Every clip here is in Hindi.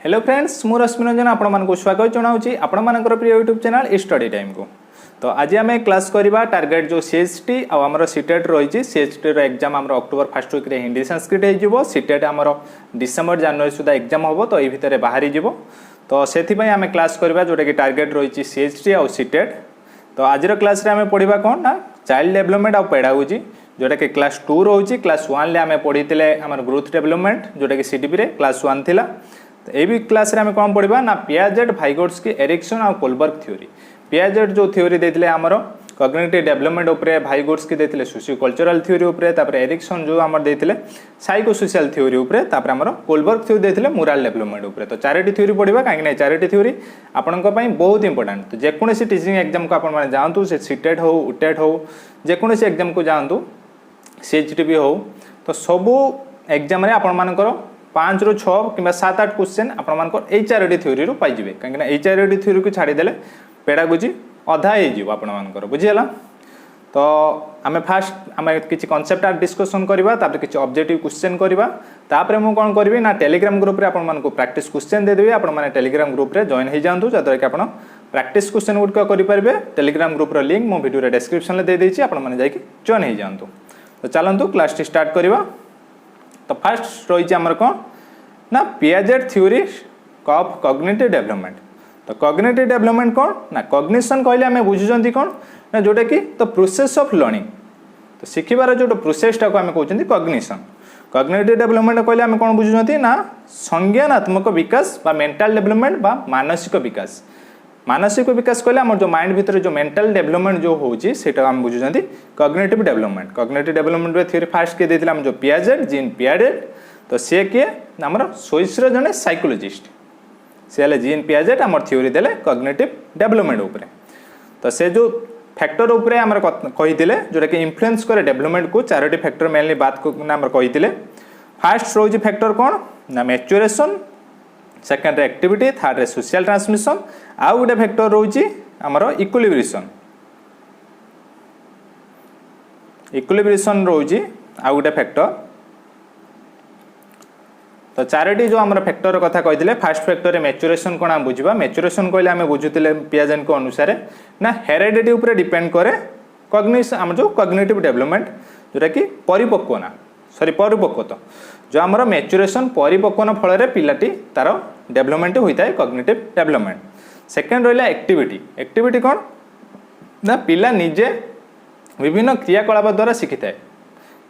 हेलो फ्रेंड्स मु रश्मि रंजन आपको स्वागत जनाऊँगी आपर प्रिय यूट्यूब चैनल स्टडी टाइम को। तो आज आम क्लास करवा टार्गेट जो सीएचटी आमर सीटेट रही सीएचटी एग्जाम आम October first week Hindi Sanskrit हो सीटेट आमर डिसेम्बर जनवरी सुधा एग्जाम हम तो ये भितर बाहरी जीवो। तो से आम क्लास करवा जोटा कि टार्गेट रही सीएचटी आउ सीटेट। तो आज क्लास आम पढ़ा कौन ना चाइल्ड डेवलपमेंट आउ पेडागोजी जोटा कि क्लास 2 रोचे क्लास 1 आम पढ़ी आम ग्रोथ डेवलपमेंट जोटा कि सीडीपी रे क्लास 1 थिला। तो ये क्लास रे आम कौन पढ़ा ना पियाजेट भाइगोट्स्की एरिक्सन और कोलबर्ग थ्योरी। पियाजेट जो थ्योरी देते आमर कॉग्निटिव डेवलपमेंट उपरे भाइगोट्स्की देते सोशियो कल्चरल थ्योरी उपरे तापर एरिक्सन जो आमर देते साइको सोशल थ्योरी उपरे तापर आमर कोलबर्ग थ्योरी देते मोराल डेवलपमेंट उपरे। तो चारोटी थ्योरी पढ़ा कहीं चारोटी थ्योरी आपण बहुत इंपोर्टेंट। तो जेकोसी टीचिंग एग्जाम को आप जातु से सीटेट हो उटेट हो जेकोसी एग्जाम को जातु सीएचटी भी हो तो सबू एग्जाम आपण 5 ରୁ 6 कि 7-8 क्वेश्चन आपण चारोटी थ्योरी पाइबे कहीं चारोटी थ्योरी को छाड़देले पेडागोजी अधा हो बुझीगला। तो आम फास्ट आम किसी कॉन्सेप्ट डिस्कसन करवा किसी ऑब्जेक्टिव क्वेश्चन करवा तापर मुझे कौन करी ना टेलीग्राम ग्रुप रे आपण प्रैक्टिस क्वेश्चन देदेवी आपण टेलीग्राम ग्रुप रे जॉइन हो जातु जहाँद्वारा कि आप प्रैक्टिस क्वेश्चन गुड़िक करेंगे। टेलीग्राम ग्रुप लिंक मो वीडियो डिस्क्रिप्शन में दे देती आपड़ी जॉइन हो जातु। तो चलतु क्लास स्टार्ट करवा। तो फास्ट रही आमर कौन ना Piaget theory of cognitive development. तो कॉग्निटिव डेवलपमेंट कौन ना कॉग्निशन कहले आम बुझुं कौन ना जोटा कि तो प्रोसेस ऑफ लर्निंग। तो शिखिबार जो प्रोसेसटा को आम कहते कॉग्निशन। कॉग्निटिव डेवलपमेंट कहले आम कौन बुझुं ना संज्ञानात्मक विकास बा मेंटल डेवलपमेंट बा मानसिक विकास। मानसिक विकास कहले आम जो माइंड भितर जो मेंटल डेवलपमेंट जो होची सेटा आम बुझुं कॉग्निटिव डेवलपमेंट। कॉग्निटिव डेवलपमेंट रे थ्योरी फास्ट के देथिला आम जो पियाजेट जीन पियाजेट। तो सी किए आमर स्विस्र जने साइकोलॉजिस्ट सी हेले जीन पियाजेट आमर थ्योरी देले कॉग्निटिव डेवलपमेंट उपरे। तो से जो फैक्टर उपरे आमर कहिथिले जोटा कि इन्फ्लुएंस करे डेवलपमेंट को चारोटी फैक्टर मेनली बात को आमर कहिथिले। फर्स्ट रोज फैक्टर कौन ना मैच्योरेशन सेकंड रे एक्टिविटी थर्ड रे सोशल ट्रांसमिशन आउ गोटे फैक्टर रोची आमर इक्विलिब्रेशन रोची आउ गोटे फैक्टर। तो चारोटी जो आम फैक्टर कथा कही फास्ट फैक्टर मैच्योरेशन कौन आम बुझा मैच्योरेशन कहले आम बुझुले पियाजेट को अनुसार ना हेरेडिटी उपरे डिपेंड करे कॉग्निशन आम जो कॉग्निटिव डेवलपमेंट जोटा कि परिपक्वना सॉरी परिपक्वता जो आमर मैच्योरेशन परिपक्वन फल पिलाटी तार डेवलपमेंट होता है कॉग्निटिव डेवलपमेंट। सेकेंड रहा एक्टिविटी। एक्टिविटी कौन ना पिला निजे विभिन्न क्रियाकलाप द्वारा शिखी थाए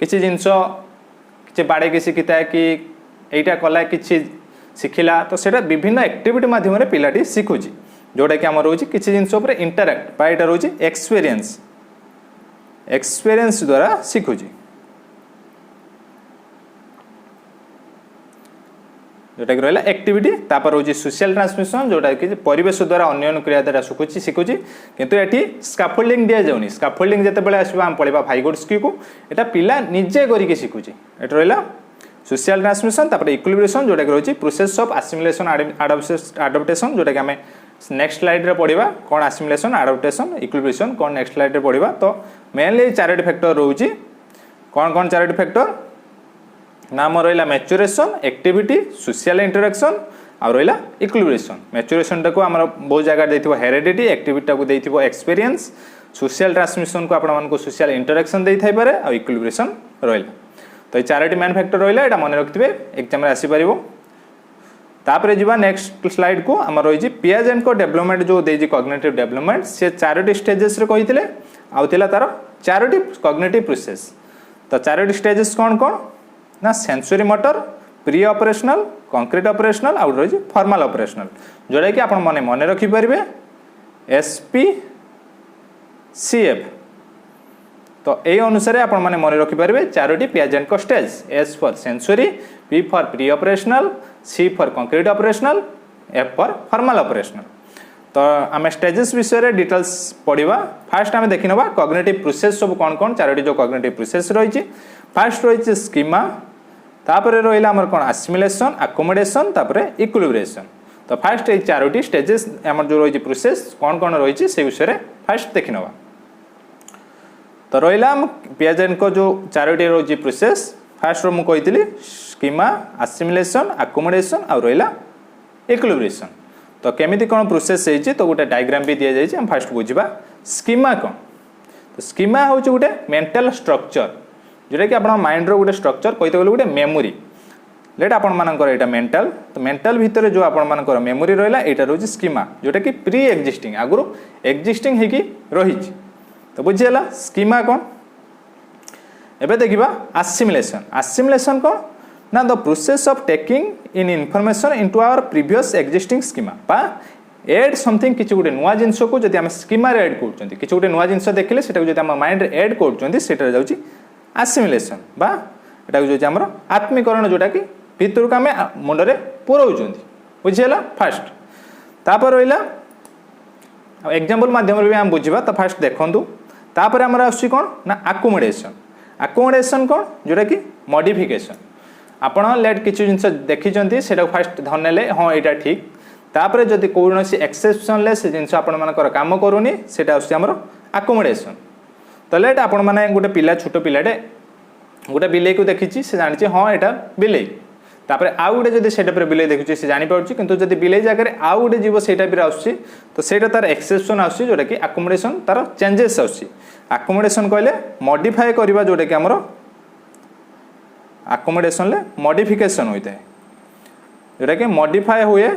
किसी जिनस कि बाड़े शिखी थाए कि एटा कला किसी शिखिला। तो सेटा विभिन्न एक्टिविटी माध्यम पिलाटी शिखुची जोटा कि आम रोचे किसी जिनस इंटराक्ट बा यहाँ रोचे एक्सपीरियंस द्वारा शिखुची जोटा कि रहा एक्टिविटी। तापर रोचे सोशल ट्रांसमिशन जोटा कि परिवेश द्वारा अन्य क्रिया द्वारा शिखुची किंतु एटी स्काफोल्डिंग दिया जाउनी। स्काफोल्डिंग जिते आसवा आम पढ़ा भाइगोट्स्की को एटा पिला निजे करके शिखुची। एट रहा सोशल ट्रांसमिशन तापर इक्विलिब्रेशन जोटा कि रही प्रोसेस ऑफ आसिमिलेशन आडप्टेशन जोटा कि आम नेक्स्ट स्लाइड रे पढ़ा कौन आसिमिलेशन आडप्टेशन इक्विलिब्रेशन कौन नेक्स्ट स्लाइड रे पढ़ा। तो मेनली चारोटी फैक्टर रोची कौन कौन चारोटी फैक्टर नाम रहा मैच्योरेशन एक्टिविटी सोशल इंटरेक्शन आ रहा इक्विलिब्रेशन। मैच्योरेशन टाक आम बहुत जगह देथिबो हेरेडिटी एक्टिविटी को देथिबो एक्सपीरियंस सोशल ट्रांसमिशन को आपको सोशल इंटरेक्शन दे थाई पारे आ इक्विलिब्रेशन रहा। तो ये चारोटी मेन फैक्टर रहा है मन रखिए एग्जाम आसीपर। तापर जी नेक्स्ट स्लाइड को आम रही पियाजेट को डेवलपमेंट जो देजी कॉग्निटिव डेवलपमेंट से चारोटी स्टेजेस रे कही आउला तार चारोटी कॉग्निटिव प्रोसेस। तो चारोटी स्टेजेस कौन कौन ना sensory motor pre operational concrete operational आउ रही फॉर्मल ऑपरेशनल जोटा कि आप मन रखिपारे SPCF। तो यही अनुसार आप मन रखिपारे चारोटी पियाजेट को stage S for sensory P for pre operational C for concrete operational F for formal operational. तो आम स्टेजेस विषय डिटेल्स पढ़ा। फास्ट आम देखी ना कॉग्निटिव प्रोसेस सब कौन कौन चारोटी जो कॉग्निटिव प्रोसेस रही फास्ट रही स्कीमा तापर रहा आमर कौन आसिमिलेशन अकोमोडेशन तापर इक्विलिब्रेशन। तो फास्ट ये चारोटी स्टेजेस आम जो रही प्रोसेस कौन कौन रही से विषय फास्ट देखी ना। तो रहा पियाजेट को जो चारोटी रही प्रोसेस फास्ट मुझे स्कीमा आसिमिलेशन अकोमोडेशन आ रहा इक्विलिब्रेशन। तो केमिति कौन प्रोसेस होइछि तो गोटे डायग्राम भी दिया जाइछि। हम फास्ट बुझिबा स्कीमा कौन। तो स्कीमा हूँ गोटे मेंटल स्ट्रक्चर जोटा कि आपण माइंड रो गोटे स्ट्रक्चर कहते गले गोटे मेमोरी लेट आपण मानकर एटा मेंटल। तो मेंटल भितर जो आपण मानकर मेमोरी रहला एटा रोज स्कीमा जोटा कि प्री एक्जिस्टिंग आगुरु एक्जिस्टिंग हे कि रहिछि। तो बुझियला स्कीमा कौन। एबे देखिबा असिमिलेशन। असिमिलेशन कौन ना the process of taking in information into our previous existing schema बा एड समथिंग किछि गोटे नुवा जिंस को जदि हम स्कीमा रे ऐड करचंती किछि गोटे नुवा जिंस देखिले सेटा जदि हम माइंड रे ऐड करचंती सेटा जाउची असिमिलेशन बा एटा जो हमर आत्मीकरण जोटा कि भितर को आमे मुंड रे पुरौचंती। बुझियला फास्ट। तापर रहिला एग्जांपल माध्यम रे हम बुझिबा। तो फास्ट देखंतु तापर हमर आसी कोन ना अकोमोडेशन। अकोमोडेशन कोन जोटा कि मॉडिफिकेशन। आपण लेट किछि जिंस देखिचंती सेटा फास्ट धरनेले हां एटा ठीक। तापर जदि कोनोसी एक्सेप्शन ले से जिंस आपण मानकर काम करूनी सेटा आसी हमर अकोमोडेशन। तो लेट आपण माने गोटे पिला छोट पिलाटे गोटे बिलेई को देखिछि से जानिछि हां एटा बिलेई। तापर आउ गोटे जदि सेटा पर बिलेई देखुछि से जानि पाउछि किंतु जदि बिलेई जाकर आउ गोटे जीव सेटा पर आउछि तो सेटा तार एक्सेप्शन आउछि जोटा कि अकोमोडेशन तार चेंजेस आउछि। अकोमोडेशन कहले मॉडिफाई करबा जोटा कि हमर अकोमोडेशन ले मॉडिफिकेशन होइते जोटा कि मॉडिफाई हुए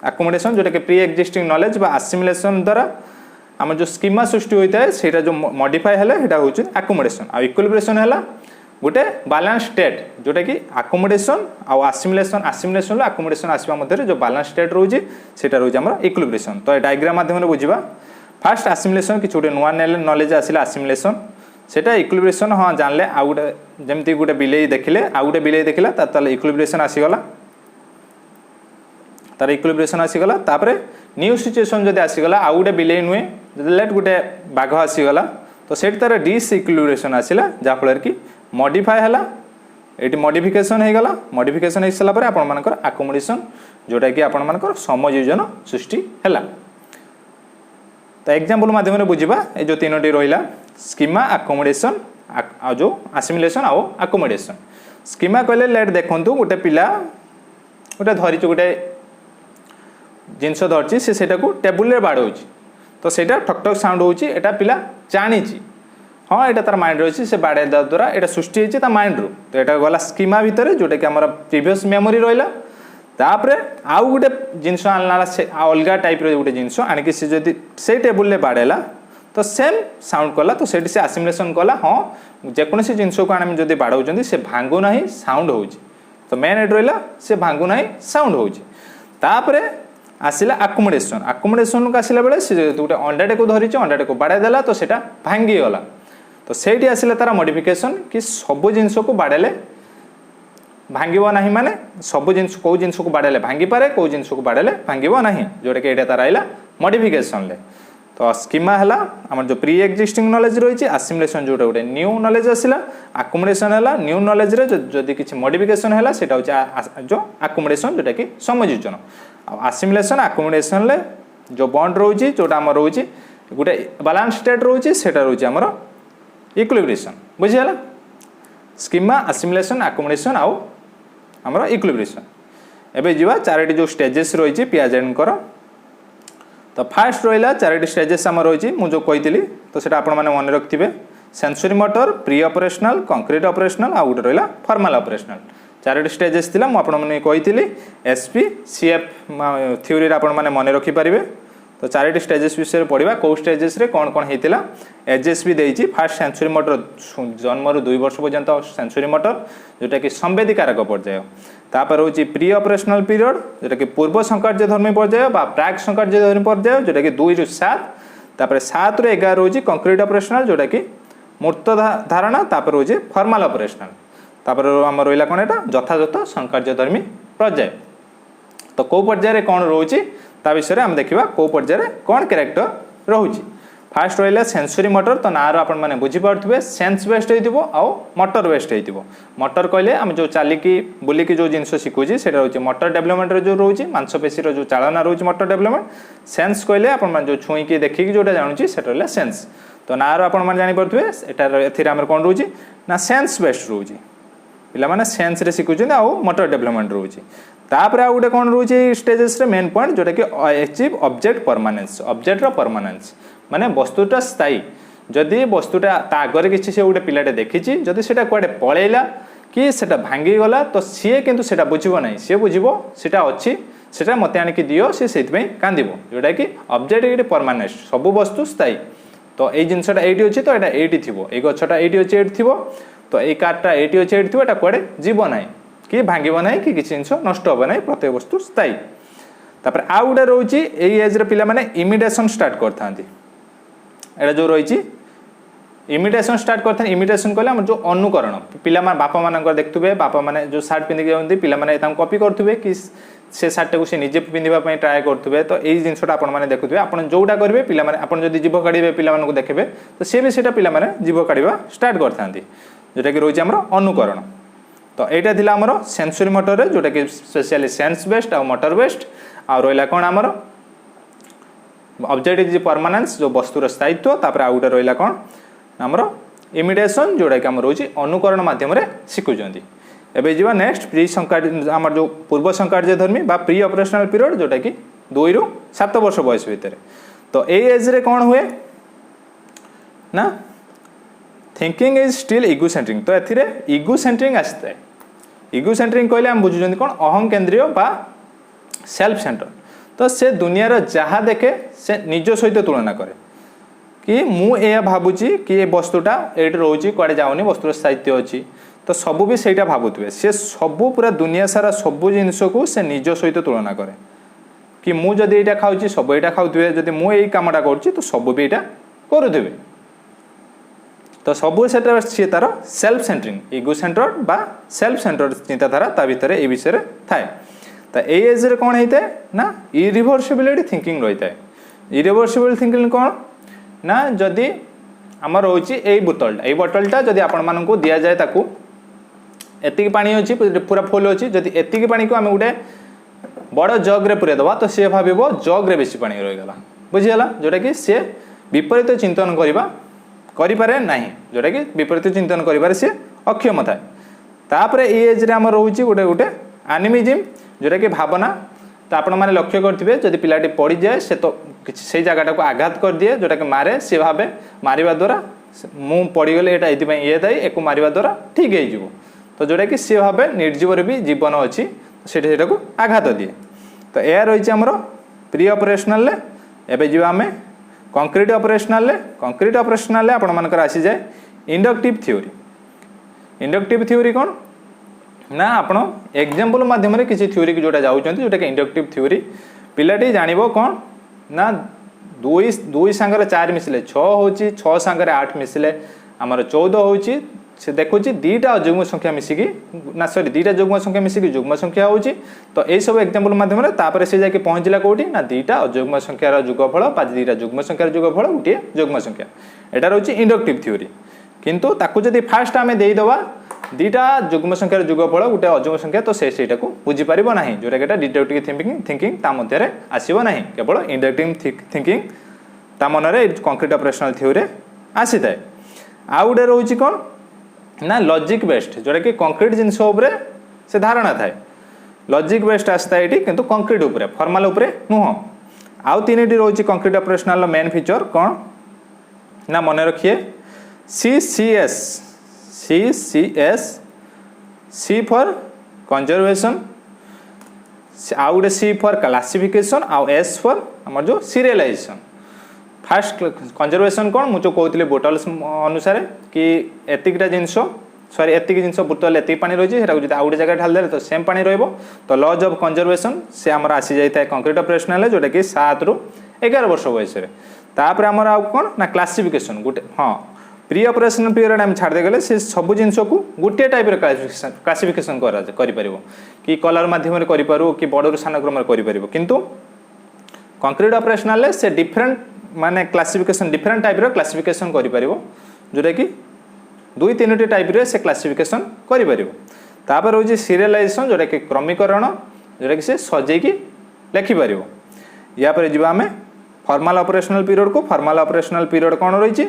अकोमोडेशन जोटा कि प्री एक्जिस्टिंग नॉलेज बा असिमिलेशन द्वारा आम जो स्कीमा सृष्टि होता है सेटा जो मॉडिफाई है सेटा होछि अकोमोडेशन। आ इक्विलिब्रेशन है गोटे बैलेंस स्टेट जोटा कि अकोमोडेशन आ असिमिलेशन असिमिलेशन अकोमोडेशन आसवा मध्य जो बैलेंस स्टेट रोजी सेटा रोजी हमर इक्विलिब्रेशन। तो डायग्राम माध्यम रे बुझिबा। फास्ट असिमिलेशन कि गोटे नुवा नॉलेज आसिला असिमिलेशन सेटा इक्विलिब्रेशन हाँ जानले आ गोटे जेमति गोटे बिलेई देखिले आ गोटे बिलेई देखिला ताले इक्विलिब्रेशन आसीगला तार इक्विलिब्रेशन आसीगला। तापर न्यू सिचुएशन जदि आसीगला आ गोटे बिलेई नुए लेट गोटे बाघ आसीगला तो सेट तार डिसइक्विलिब्रेशन आसिला जा फल कि मॉडिफाई हला एटी मॉडिफिकेशन हे गला। मॉडिफिकेशन हे सला परे आपण मानकर अकोमोडेशन जोटा कि आपण मानकर समयोजन सृष्टि हला। तो एग्जांपल माध्यम रे बुझिबा ए जो तीनोटी रहिला स्कीमा अकोमोडेशन आ जो असिमिलेशन आ अकोमोडेशन। स्कीमा कहले लेट देखंतु गोटे पिला गोटे धरि गोटे जिनस धरछि से सेटा को टेबुल रे बाडौछि तो सेटा ठक ठक साउंड होछि एटा पिला जानिछि हाँ एटा तार माइंड रहिछि से बाडे द्वारा एटा सृष्टि हेछि ता माइंड रो। तो एटा गला स्कीमा भितरे जोटा कि हमर प्रीवियस मेमोरी रहिला। तापरे आउ गोटे जिनस आनला से अलगा टाइप रो गोटे जिनस आनिकि से जदि से टेबुल रे बाडेला तो सेम साउंड कला तो सेठी से असिमिलेशन कला हाँ जेकोसी जिनस को आने जदि बाडौचंदी से भांगु नाही साउंड होछि। तो मेन एड रहिला से भांगु नाही साउंड होछि। तापरे आसिला अकोमोडेशन। अकोमोडेशन को आसिला बेले से गोटे अंडाटे को धरिछि अंडाटे को बाडा देला तो सेटा भांगी गला। तो सेठी आसिला तारा मॉडिफिकेशन कि सब जिनस को बाडेले भांगिबो नाही माने सब जिनस को जिनस को बाडेले भांगी पारे को जिनस को बाडेले भांगिबो नाही जोटा कि एटा तारा आइला मॉडिफिकेशन ले। तो स्कीमा हला हमर जो प्री एक्जिस्टिंग नॉलेज रहिछि असिमिलेशन जोटा गोटे न्यू नॉलेज आसिला अकोमोडेशन हला न्यू नॉलेज रे जदि किछि मॉडिफिकेशन हला सेटा होछि जो अकोमोडेशन जोटा कि समयोजन। असिमिलेशन अकोमोडेशन ले जो बॉन्ड रोची जोटा हमर रोची गोटे बैलेंस स्टेट रोची सेटा रोची हमर इक्विलिब्रेशन। बुझियला स्कीमा असिमिलेशन अकोमोडेशन आउ हमर इक्विलिब्रेशन। एबे जीवा चारटी जो स्टेजेस रोची पियाजेंट कर। तो फास्ट रहिला चारटी स्टेजेस हमर रोची मु जो कहितली तो सेटा आपण माने मन रखथिबे sensory motor pre operational concrete operational आ गोटे रहिला फॉर्मल ऑपरेशनल। चारटी स्टेजेस थिला मु आपण माने कहितली एसपी सीएफ थ्योरी रे आपण माने मन रखि परिबे। तो चारटी स्टेजेस विषय रे पढिबा को स्टेजेस रे कोन कोन हेतिला एजेस भी देइछि। फास्ट सेंसरी मोटर जन्म रु 2 वर्ष पर्यंत सेंसरी मोटर जोटा कि संवेदीकारक पर्याय। तापर होछि प्री ऑपरेशनल पीरियड जोटा कि पूर्व संकार्यधर्मी पर्याय बा प्राक संकार्यधर्मी पर्याय जोटा कि 2 रु 7। तापर 7 रु 11 होछि कंक्रीट ऑपरेशनल जोटा कि मूर्त धारणा। तापर होछि फॉर्मल ऑपरेशनल। तापर हमर रहिला कोन एटा यथायथ संकार्यधर्मी पर्याय। तो को पर्याय रे कोन रहउछि ता विषय हम देखिबा को पर्याय रे कोन कैरेक्टर रहउछि। फास्ट रहिला सेंसरी मोटर। तो नार आपण माने बुझी पारथबे सेंस बेस्ड हेतिबो आ मोटर बेस्ड हेतिबो। मोटर कहले हम जो चाली की बुली की जो जिंस सिखुछि सेटा रहउछि मोटर डेवलपमेंट रे जो रहउछि मांसपेशी रो जो चालना रहउछि मोटर डेवलपमेंट। सेंस कहले आपण माने जो छुई की देखि की जोटा जानुछि सेटा रहला सेंस। तो नार आपण माने जानि पारथबे एटा एथिरा हमर कोन रहउछि ना सेंस बेस्ड रहउछि। पिला माने सेंस रे सिखुछन आ मोटर डेवलपमेंट रहउछि। तापर आ गोटे कौन रोचे स्टेजेस रे मेन पॉइंट जोटा कि अचीव ऑब्जेक्ट परमानेंस ऑब्जेक्ट रो परमानेंस माने वस्तुटा स्थायी जदि वस्तुटा ता आगे किसी से गोटे पिलाटे देखी जदि सेटा कुआडे पळेला कि सेटा भांगी गला तो सी किंतु सेटा बुझिबो नहीं सी बुझिबो सेटा अच्छी सेटा मते आनिक दियो सी सेति कांदिबो जोटा कि ऑब्जेक्ट ये परमानेंट सब वस्तु स्थायी तो ये जिनसटा एटी अच्छी तो यहाँ एटी थी ये गछटा एटी अच्छी एटी थी तो ये कार्टा एटी अच्छी एटी थी कुआडे जीव ना कि भांगब ना कि किसी जिन नष्ट हे ना प्रत्येक वस्तु स्थायी तापर आउ गोटे रोचे यही एज्रे पिला इमिटेशन स्टार्ट करता जो रही इमिटेशन स्टार्ट करते इमिटेशन कहले जो अनुकरण पिला बापा मान देखुए बापा मैंने जो सार्ट पिंधिक जाती पिला कॉपी करुवे कि से सार्ट को निजे पिंधापी ट्राए करुवे तो यही जिनसा आपने देखुए आप जोटा करेंगे पिला जीव काढ़े पिला देखिए तो सी भी से पिला जीव काढ़ा स्टार्ट करते जोटा कि रोचे आमर अनुकरण तो यहाँ थी आमर सेंसरी मोटर जोटा कि स्पेशली सेंस बेस्ड आ मोटर बेस्ड आ रहा कौन आमर ऑब्जेक्ट इज परमानेंस जो वस्तुर स्थायित्व तापर आ गोटे रहा कौन आमर इमिटेशन जोटा कि आम रोचे अनुकरण मध्यम शिखुंट एवं जा नेक्स्ट प्री संकार्य आम जो पूर्व संकार्य धर्मी प्री ऑपरेशनल पीरियड जोटा कि 2 ରୁ 7 वर्ष बयस भितर तो ये एज्रे कौन हुए ना thinking is still ego centring तो ए इगो सेंट्रिंग आसता है इगो सेंट्रिंग कहले आम बुझुं कौन अहं केन्द्रीय बा सेल्फ सेंटर तो से दुनियार जहाँ देखे से निज सहित तुलना करे कि मुझे भावुची कि ये वस्तुटा ये रोचे कड़े जाऊनी वस्तुर स्थायित्व अच्छी तो सबू भी सहीटा भावुवे सी सबू पूरा दुनिया सारा सबू जिनस को से निज सहित तुलना करे कि मुझे यहाँ खाऊँ सब यहाँ खाऊे जब मुझे कमटा करुँच तो सब भी यहाँ करुवे तो सबू से सी तार सेल्फ सेंटरिंग इगो सेंटर्ड बा सेल्फ सेंटर्ड चिंताधारा ता भीतर ये विषय थाए तो ये एज्रे कौन होता है ना इरिभर्सिबिलिटी थिंकिंग रही है इरिभर्सिबल थिंकिंग कौन ना जदि आम रोचे यही बोतलटा ये बोतलटा जदि आपण मानक दि जाए ताकू एतिक पानी अच्छी पूरा फुल अच्छी जदि एतिक पानी को आम गोटे बड़ जग्रे पूरे दबा तो सी भाव जग्रे बेसी पानी रहीगला बुझीगला जोटा कि सी विपरीत चिंतन करें ना जोटा कि विपरीत चिंतन कर सी अक्षम थाए तापर ये एज्रे आम रोचे गोटे गोटे एनिमिज्म जोटा कि भावना तो आपण मैंने लक्ष्य करेंगे जदि पिलाटी पड़ जाए से तो से जगटा को आघात कर दिए जोटा कि मारे सी भावे मारिबा द्वारा मु पड़गले यहाँ ये दायी एक मारिबा द्वारा ठीक हो तो जोटा कि सी भावे निर्जीवर भी जीवन अच्छी से आघात दिए तो यह रही आमर प्री ऑपरेशनल एवं जी आम कंक्रीट ऑपरेशनल आपण मानकर आसी जाए इंडक्टिव थ्योरी कौन ना आपण एग्जांपल माध्यम किसी थ्योरी की जोटा जाऊँ जोटा कि इंडक्टिव थ्योरी पिलाटी जानव कौन ना 2 सांगरे 4 मिसले 6 होची 6 सांगरे 8 मिसले आमर 14 होची से देखुची 2टा अजुग्म संख्या मिसिकी ना सॉरी 2टा जुग्म संख्या मिसिकी जुग्म संख्या होची तो यही सब एग्जांपल माध्यम तापर से जाके पहुँचला कौटी ना 2टा अजुग्म संख्यार जुगफल 2टा जुग्म संख्यार जुगफल गोटे जुग्म संख्या एटा रोची इंडक्टिव थ्योरी किंतु ताकू जदि फास्ट आमे देई दवा 2टा जुग्म संख्यार जुगफल गोटे अजुग्म संख्या तो सेटा को बुझी पारिबो नाही जोटा कि डिडक्टिव थिंकिंग ता मध्यरे आसीबो नाही केवल इंडक्टिव थिंकिंग ता मनरे कंक्रीट ऑपरेशनल थ्योरी आसी थाए आ गोटे रोची कौन ना लॉजिक बेस्ड जोटा कि कंक्रीट जिनस से धारणा थाए लॉजिक बेस्ड आसता है किंतु कंक्रीट उपरे फॉर्मल उपरे नुह आउ 3टी रोची कंक्रीट ऑपरेशनल मेन फीचर कौन ना मन रखिए CCS C फॉर कंजर्वेशन आउ गोटे C फॉर क्लासिफिकेशन आउ S फॉर आमर जो सीरियलाइजेशन फास्ट कंजर्वेशन कौन मुझे कहते बोटल्स अनुसार कि एतिकटा जिनस सॉरी एतिक जिनस बोतल एतिक पानी रही है आउ गोटे जगह ढाल दे तो सेम पानी रहिबो तो लॉज ऑफ कंजर्वेशन से आमर आसी जाए कंक्रीट ऑपरेशनल जोटा कि 7 ରୁ 11 वर्ष बयस तापर आमर आउ कौन ना क्लासिफिकेशन गोटे हाँ प्री ऑपरेशनल पीरियड आम छाड़ देगले से सब जिनस को गोटे टाइप क्लासिफिकेशन कर कि कलर मध्यम करूँ कि बड़ सान क्रम कर किंतु कंक्रीट ऑपरेशनल से डिफरेंट माने क्लासिफिकेशन डिफरेंट टाइप रो क्लासिफिकेशन करि परिबो जोटा कि 2-3टी टाइप रे से क्लासिफिकेशन करि परिबो तापर होची सीरियलाइजेशन जोटा कि क्रमीकरण जोटा कि से सजे की लिखि परिबो या पर जिबा हमें फॉर्मल ऑपरेशनल पीरियड को फॉर्मल ऑपरेशनल पीरियड कौन रही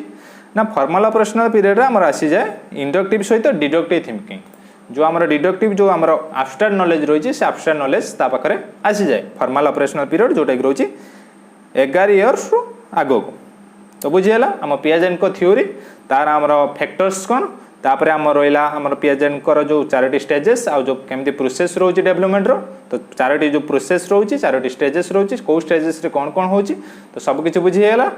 ना फॉर्मल ऑपरेशनल पीरियड हमर आसी जाए इंडक्टिव सहित डिडक्टिव थिंकिंग जो आम डिडक्टिव जो आम आब्स्ट्राक्ट नॉलेज रही से आब्स्ट्राक्ट नॉलेज ता पाखे आसी जाए फॉर्मल ऑपरेशनल पीरियड जोटा कि रोचे 11 इयर्स आगो को। तो बुझीगला आम पियाजेंट को थ्योरी तार आम फैक्टर्स कौन तापर आम रहा आम पियाजेंट जो 4टी स्टेजेस आ जो केमती प्रोसेस रोचे डेवलपमेंट रो तो 4टी जो प्रोसेस रोचे 4टी स्टेजेस रोचे कौ स्टेजेस रे कौन कौन होची तो सब किछि बुझीगला।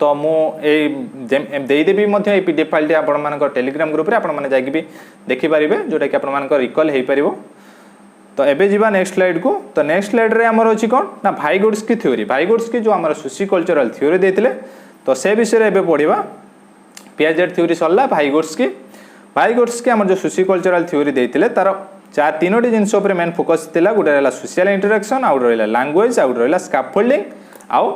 तो मुदेदेवी पीडीएफ फाइल आप टेलीग्राम ग्रुप रे आपण जाकि भी देखिपारे जोटा कि आप रिकल हो पार। तो एबे जीवा नेक्स्ट स्लाइड को। तो नेक्स्ट स्लाइड रे हमर अछि कोन ना भाइगोड्स्की थ्योरी। भाइगोड्स्की जो हमर सोशियोकल्चरल थ्योरी देथिले तो से विषय रे एबे पढिबा। पियाजेट थ्योरी सरला भाइगोड्स्की हमर जो सोशियोकल्चरल थ्योरी देथिले तार तीनोटी जिनस ऊपर मेन फोकस थिला। गोटे रहला सोशल इंटरेक्शन आउ रहला लैंग्वेज आउ रहला स्कैफोल्डिंग आउ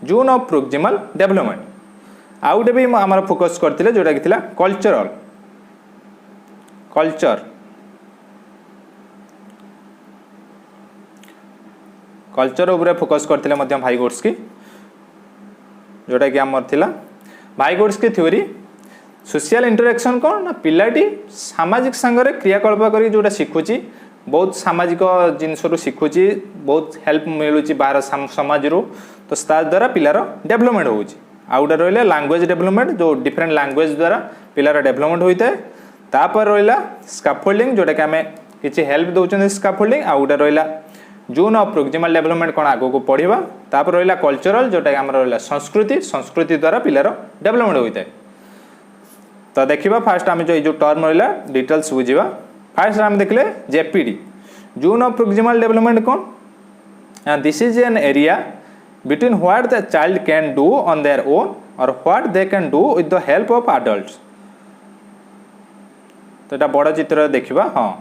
जोन ऑफ प्रोक्सिमल डेवलपमेंट आउटे भी आम फोकस करते जोटा कि कल्चर कल्चर उपरे फोकस करते भाइगोड्स्की जोटा कि आमर थिला भाइगोड्स्की थ्योरी। सोशल इंटरेक्शन कौन ना पिलाटी सामाजिक संगे क्रियाकल्प कर जोटा शिखुची बहुत सामाजिक जिनस शिखुची बहुत हेल्प मिलूँ बाहर समाज रू तो द्वारा पिलार डेवलपमेंट होउची। आउ गोटे रहा लैंग्वेज डेवलपमेंट जो डिफरेंट लैंग्वेज द्वारा पिलार डेवलपमेंट होता है। तापर रहा स्कैफोल्डिंग जोटा कि आम किसी हेल्प दौरान स्कैफोल्डिंग आउ गोटे रहा जोन ऑफ प्रोक्सिमल डेवलपमेंट कौन आगो को पढ़ा। तापर रहा कल्चरल जोटा कि आम रहा संस्कृति द्वारा पिलार डेवलपमेंट होता है। तो देखा फास्ट आम जो टर्म रहा डिटेल्स बुझा। फास्ट आम देखले JPD zone of proximal development कौन this is an area between what the child can do on their own or what they can do with the help of adults। तो এটা बड़ चित्र देखिबा। हाँ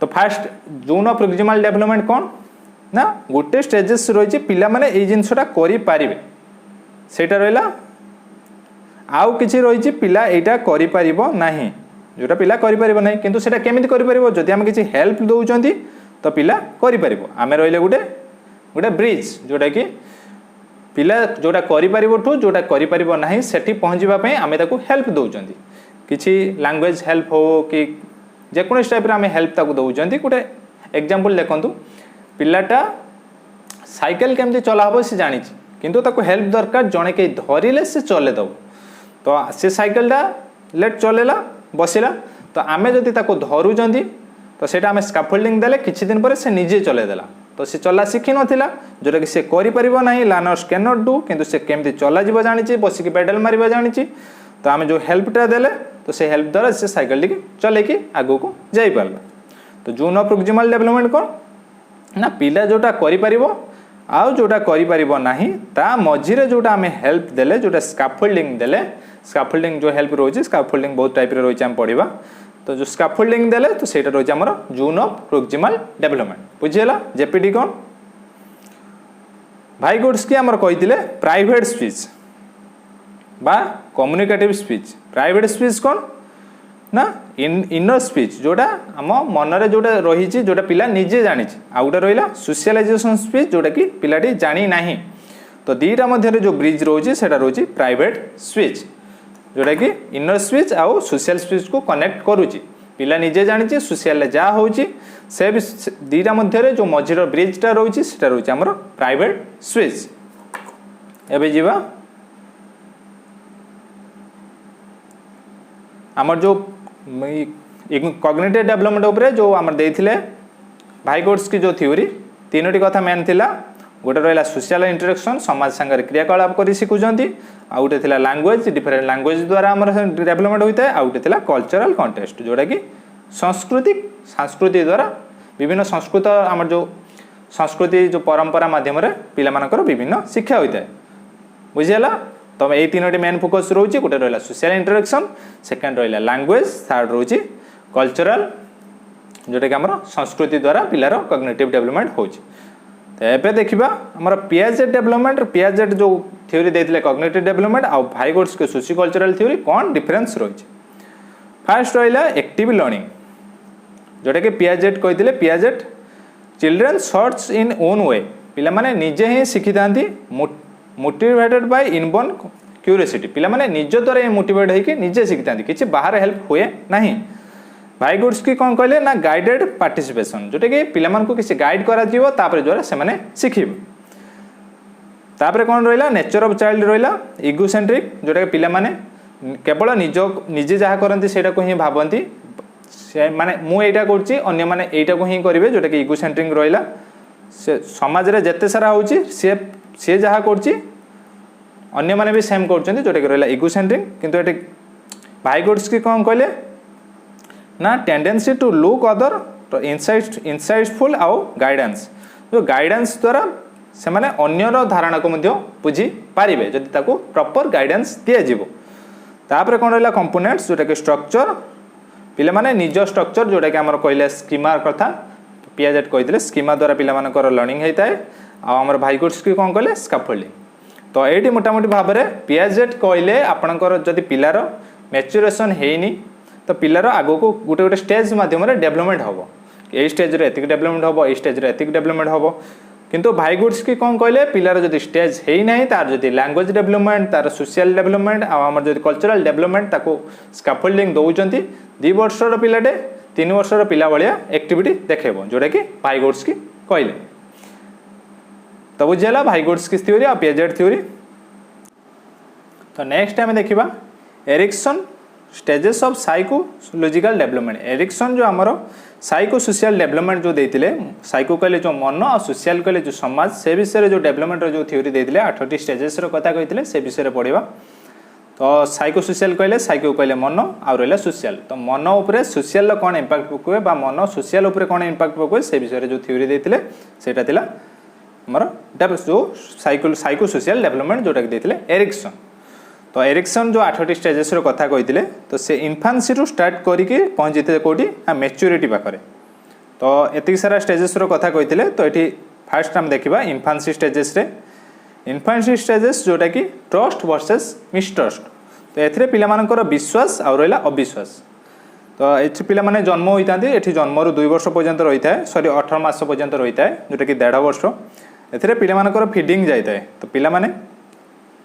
तो fast zone of proximal development कौन ना गोटे स्टेजेस रही पिला माने ए जिनसटा करि पारिबे सेटा रहला आउ किछि रही पिला एटा करि पारिबो नाही जोटा पिला करि पारिबो नाही किंतु सेटा केमिति करि पारिबो जदि हम किछि हेल्प दउचंती तो पिला करि पारिबो। आमे रहिले गोटे ब्रिज जोटा कि पिला जोटा करिपारिबठु जोटा करिपारिबो नाही सेठी पहुँचवा पे आमे ताकू हेल्प दउचंती किछि लैंग्वेज हेल्प हो कि जेकोन टाइप रे आमे हेल्प ताकू दउचंती। गोटे एग्जांपल देखंतु पिलाटा साइकिल केमती चला हबो से जानि किंतु ताकू हेल्प दरकार जणे के धरिले से चले दब तो से साइकिलटा लेट चलेला बसिला तो आमे जदि ताकू धरुचंती तो सेटा आमे स्कैफोल्डिंग देले किछि दिन पर से निजे चले देला तो से चला शिखी नथिला जोटा कि से करि परिबो नाही लर्नर्स कैन नॉट डू किंतु से केमती चला जीव जानिछि बसिकी पेडल मारिबा जानिछि। तो आमे जो हेल्पटा देले तो से हेल्प द्वारा से साइकिल टी चले कि आगो को जाई पारला। तो जोन ऑफ प्रोक्सिमल डेवलपमेंट कोन ना पिला जोटा करि परिबो आउ जोटा करि परिबो नाही ता मझिरे जोटा आमे हेल्प देले जोटा स्कैफोल्डिंग देले स्कैफोल्डिंग जो हेल्प रोछि स्कैफोल्डिंग बहुत टाइप रे रोछि हम पढिबा। तो जो स्कैफोल्डिंग देले तो सेटा रोछि हमर zone of proximal development बुझियला। JPD कोन भाइगोड्स्की हमर कहिथिले प्राइवेट स्पीच बा कम्युनिकेटिव स्पीच। प्राइवेट स्पीच कोन ना इनर स्पीच जोटा आम मन रे जोटा रही जोटा पिला निजे जानी आ गोटे रहा सोशलाइजेशन स्पीच जोटा कि पिलाटी जानी नाही। तो दीटा मध्य जो ब्रिज रोचे सेटा रोचे प्राइवेट स्पीच जोटा कि इनर स्पीच आउ सोशल स्पीच को कनेक्ट करुची पिला निजे जानी सोशल जा होची से दीटा मध्य जो मझीर ब्रिजटा रोचे सेटा रोचे हमर प्राइवेट स्पीच। एबे जीवा हमर जो कॉग्निटिव डेवलपमेंट उपरे जो हमर देथिले भाइगोड्स्की जो थ्योरी तीनोटी कथा मेन थिला। गोटे रहा सोशल इंटरेक्शन समाज संगे क्रियाकलाप कर शिखुंट आ गोटे लैंग्वेज डिफरेंट लैंग्वेज द्वारा आम डेवलपमेंट होता है आ गोटे कल्चरल कंटेस्ट जोटा कि संस्कृति द्वारा विभिन्न संस्कृत आम जो संस्कृति जो परंपरा माध्यम पिला विभिन्न शिक्षा होता है बुझीगला। तो ये तीनोटी मेन फोकस रोचे गोटे रहा सोशल इंटरेक्शन सेकेंड रहा लैंग्वेज थर्ड रोचे कल्चरल जोटा कि आम संस्कृति द्वारा पिलार कॉग्निटिव डेवलपमेंट होची। तो एबे देखिबा हमर पियाजेट डेवलपमेंट पियाजेट जो थ्योरी देथिले कॉग्निटिव डेवलपमेंट आ भाइगोड्स्की सोशियोकल्चरल थ्योरी कौन डिफरेंस रोचे। फर्स्ट रहा एक्टिव लर्निंग जोटा कि पियाजेट कहिथिले Piaget children search in own way पिला माने निजे ही शिखि थांती मोटिवेटेड बाय इनबोर्न क्यूरियोसिटी पिला माने निज द्वारा मोटिवेट होइके निजे शिखि थांती किछि बाहर हेल्प हुए नाही। भाइगुड्सकी कौन कहले ना गाइडेड पार्टिसिपेशन जोटा कि पिलामानकु किसी गाइड करा जीवो तापर जोरा से माने शिखिबे। तापर कौन रहिला नेचर ऑफ चाइल्ड रहिला इगोसेंट्रिक जोटा कि पिला माने केवल निजे जहाँ करती सेटा को ही भावती से माने मु एटा करछि अन्य माने एटा को ही करिवे जोटा कि इगोसेंट्रिक रहिला से समाज रे जत्ते सारा होछि से जहाँ करछि अन्य माने भी सेम करछन्ती जोटा कि रहिला इगोसेंट्रिक। किंतु एटे भाइगुड्सकी कौन कहले ना टेंडेंसी टू लुक अदर तो इनसाइटफुल आउ गाइडेंस जो गाइडेंस द्वारा से माने अन्यर धारणा को मध्य बुझी पारिबे जदि ताको प्रॉपर गाइडेंस दिया जीवो। तापर कौन रहिला कंपोनेंट्स जोटा कि स्ट्रक्चर पिला माने निज स्ट्रक्चर जोटा कि हमर कहले स्कीमा कथा पियाजेट कहितले स्कीमा द्वारा पिला मानकर लर्निंग हेताय आ हमर भाइगुड्स की कौन कहले स्कैफोल्डिंग। तो एटी मोटामोटी भाव में पियाजेट कहले आपणकर जदि पिलार मैच्योरेशन हेनी तो पिलार आगो को गोटे गोटे स्टेज माध्यम डेवलपमेंट हम ये स्टेज रे एतिक डेवलपमेंट हम ये स्टेज रे एतिक डेवलपमेंट हम किंतु भाइगुड्स की कौन कहले पिलार जदि स्टेज है ना तार जदि लैंग्वेज डेवलपमेंट तार सोशल डेवलपमेंट आम जदि कल्चरल डेवलपमेंट ताको स्कैफोल्डिंग दौरान 2 वर्षर पिलाटे 3 वर्षर पिला भाया एक्टिविटी देखेब जोटा कि भाइगुड्स की कहले। तो बुझीगला भाइगुड्स की थ्योरी और पियाजेट थ्योरी। तो नेक्स्ट आम देखा Erikson stages of psychological development. Erikson जो आमर साइको सोशल डेवलपमेंट जो देते साइको कहले जो मन और सोशल कहले जो समाज से विषय जो डेवलपमेंट जो थ्योरी देते 8टी स्टेजेस कथा कहते से विषय पढ़ा। तो साइको सोशल कहले साइको कहले मन आ रहा सोशल तो मन उपरे सोशल कौन इंपैक्ट पकए बा मन सोशल उपरे कौन इंपैक्ट पकए से विषय जो थ्योरी देते सेटा थिला हमर जो साइको सोशल डेवलपमेंट जोटा देते एरिक्सन। तो एरिक्सन जो 8टी स्टेजेस कथा कहते तो से इन्फान्सी रू स्टार्ट करके पहुँची कौटी ना मैच्योरिटी पाखे। तो एति सारा स्टेजेस कथा कहते तो ये फास्ट आम देखा इन्फान्सी स्टेजेस इन्फान्सी स्टेजेस जोटा कि ट्रस्ट वर्सेस मिसट्रस्ट। तो एथिरे पिला मानकर विश्वास आ रहा अविश्वास। तो ये पिला माने जन्म होता है ये जन्म 2 वर्ष पर्यंत रही है सॉरी 18 मास पर्यंत रही है जोटा कि 1.5 वर्ष एथिरे पिला मानकर फीडिंग जाता है। तो पिला माने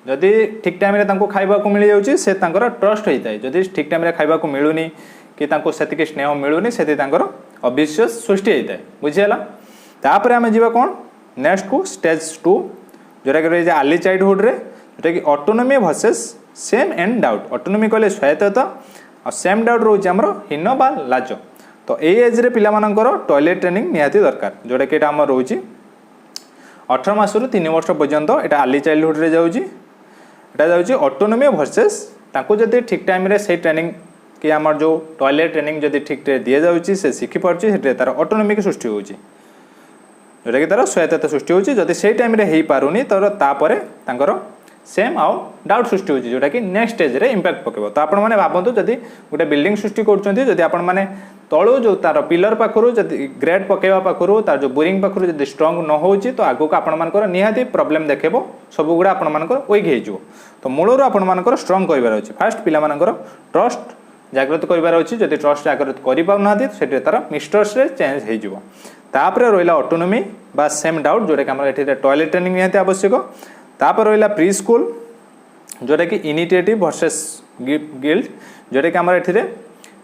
जदि ठीक टाइम रे तांको खाइबा को मिल जाउची से तांकर ट्रस्ट होता है जदि ठीक टाइम रे खाइबा को मिलुनी कि तांको सेतिके स्नेह मिलुनी सेति तांकर अविश्वास सृष्टि होता है बुझीगला। तापर आमे जीवा कौन नेक्स्ट को स्टेज 2 जोटा कि रही अर्ली चाइल्डहुड रे जोटा कि autonomy versus same and doubt. Autonomy कहले स्वायत्तता और सेम डाउट रोचे आमर हीन बा लाज। तो ये एज रे पिला मानकर टॉयलेट ट्रेनिंग निहाती दरकार जोटा कि आम रोचे 18 मास रु 3 वर्ष पर्यंत एटा अर्ली चाइल्डहुड रे जाउची एटा जाउची ऑटोनॉमी वर्सेस ताको जदि ठीक टाइम रे से ट्रेनिंग कि आमर जो टॉयलेट ट्रेनिंग जदि ठीक रे दिया जाउची से शिखि पारची सेटे तार ऑटोनॉमी की सृष्टि होची जोटा कि तार स्वायत्तता सृष्टि होची जदि से टाइम रे हेई पारुनी तर तापरे तांकर सेम आउ डाउट सृष्टि होची जोटा कि नेक्स्ट स्टेज रे इंपैक्ट पकेबो। तो आपण माने भाबंतु जदि गोटे बिल्डिंग सृष्टि करछन्ती जदि आपण माने तळु जो तार पिलर पाखरु जदि ग्रेड पकेबा पाखरु तार जो बोरिंग पाखरु जदि स्ट्रांग न होची तो आगो को आपण मानकर निहाती प्रॉब्लम देखेबो सब गुडा आपण मानकर वीक हे जो। तो मूलर आपण मानकर स्ट्रांग करिवार अछि फास्ट पिला मानकर ट्रस्ट जागृत करिवार अछि जदि ट्रस्ट जागृत करि पाउ नाथि सेटे तार मिस्ट्रस्ट रे चेंज हे जिवो। तापर रहिला ऑटोनॉमी बा सेम डाउट जोटा कि हमर एठी टॉयलेट ट्रेनिंग निहाती आवश्यक। तापर रहिला प्री स्कूल जोटा कि इनिशिएटिव वर्सेस गिल्ट जोटा कि हमर एठी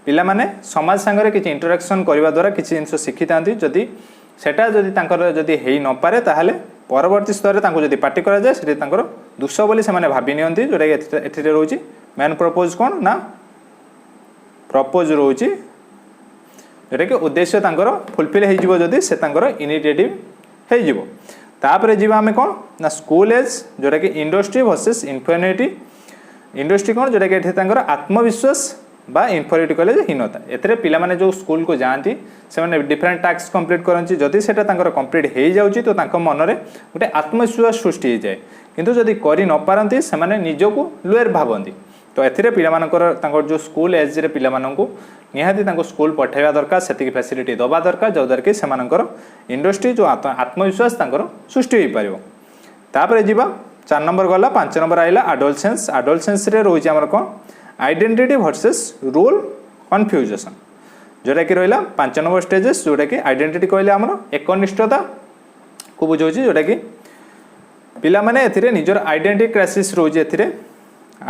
पिला माने समाज संगे किछि इंटरेक्शन करबा द्वारा किछि जिंस शिखि तांती जदि सेटा जदि तांकर जदि हेई न पारे ताहाले परवर्ती स्तर रे तांको जदि पार्टी करा जाय सेठी तांकर दुष्य बोली से माने भाबी नियंती जोटा कि एठी रहउची मेन प्रपोज कोन ना प्रपोज रहउची जोटा कि उद्देश्य तांकर फुलफिल हे जिवो जदि से तांकर इनिशिएटिव हे जिवो। तापर जीवा आमे कोन ना स्कूल एज जोटा कि इंडस्ट्री वर्सेस इन्फिनिटी। इंडस्ट्री कोन जोटा कि एठी तांकर आत्मविश्वास बा इन्फिनिटी कॉलेज हीनता एथरे पिला माने जो स्कूल को जाती से माने डिफरेंट टास्क कंप्लीट करंची जदि सेटा तांकर कंप्लीट हे जाउची तो तांको मन रे गोटे आत्मविश्वास सृष्टि हे जाय किंतु जदि करि न पारंती से माने निजको लोअर भाबंती। तो एथिरे पिला मानकर तांकर जो स्कूल एज रे पिला माननकु निहाती तांको स्कूल पठाइबा दरकार सेतिकी फैसिलिटी दबा दरकार जो दर के से मानकर इंडस्ट्री जो आत्मविश्वास तांकर सृष्टि होई पारिबो। तापर जीवा 4 नंबर गला 5 नंबर आइला एडोलसेंस। एडोलसेंस रे रोइछ हमर कोन आइडेंटिटी वर्सेस रोल कन्फ्यूजन जोटा कि रहा 5 नंबर स्टेजेस जोटा कि आइडेंटिटी कहले आमर एकनिष्ठता को बुझाऊँ जोटा कि पिला माने एथिरे निजर आइडेंटिटी क्राइसिस रोचे एथिरे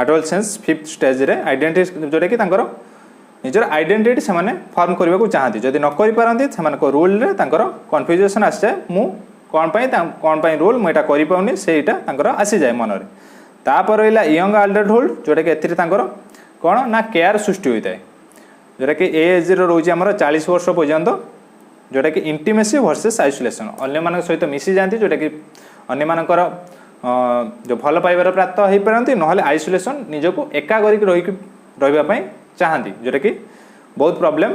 एडोलसेंस 5th स्टेज रे आइडेंटिटी जोटा कि तांकर निजर आइडेंटिटी से फर्म करने को चाहती जदि न कर रूल रे कन्फ्यूजन आसी जाए मु कौन पाई रूल मुझा करपाऊनी सेटा आसी जाए मन में तापर रहा यंग एडल्टहुड जोटा कि एथिरे कौन ना केयर सृष्टि होता है जोटा कि एज रोचे आम 40 वर्ष पर्यंत जोटा कि इंटीमेसी वर्सेस आइसोलेशन अन्य मान सहित मिसी जाती जोटा कि अन्य मानकर जो भल पाइबार प्राप्त हो पारती ना आइसोलेशन निजको एका करके रही चाहती जोटा कि बहुत प्रॉब्लम